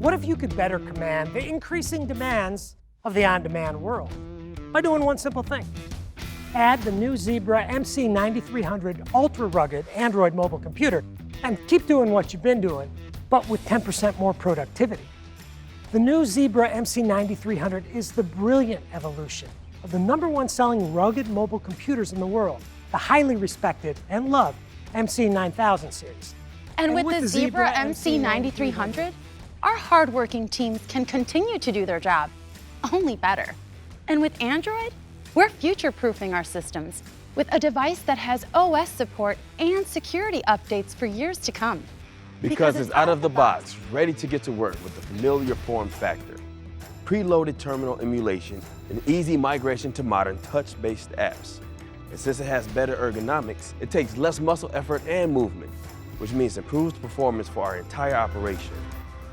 What if you could better command the increasing demands of the on-demand world by doing one simple thing? Add the new Zebra MC9300 ultra-rugged Android mobile computer and keep doing what you've been doing, but with 10% more productivity. The new Zebra MC9300 is the brilliant evolution of the #1 selling rugged mobile computers in the world, the highly respected and loved MC9000 Series. And with the Zebra MC9300, our hardworking teams can continue to do their job, only better. And with Android, we're future-proofing our systems with a device that has OS support and security updates for years to come. Because it's out of the box, ready to get to work with the familiar form factor, preloaded terminal emulation, and easy migration to modern touch-based apps. And since it has better ergonomics, it takes less muscle effort and movement, which means improved performance for our entire operation.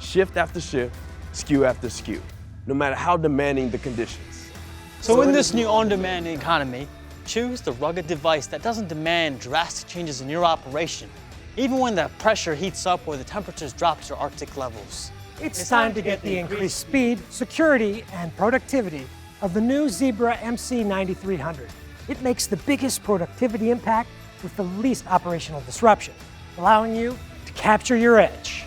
Shift after shift, SKU after SKU, no matter how demanding the conditions. So in this new on-demand economy, choose the rugged device that doesn't demand drastic changes in your operation, even when the pressure heats up or the temperatures drop to Arctic levels. It's time to get the increased speed, security, and productivity of the new Zebra MC9300. It makes the biggest productivity impact with the least operational disruption, allowing you to capture your edge.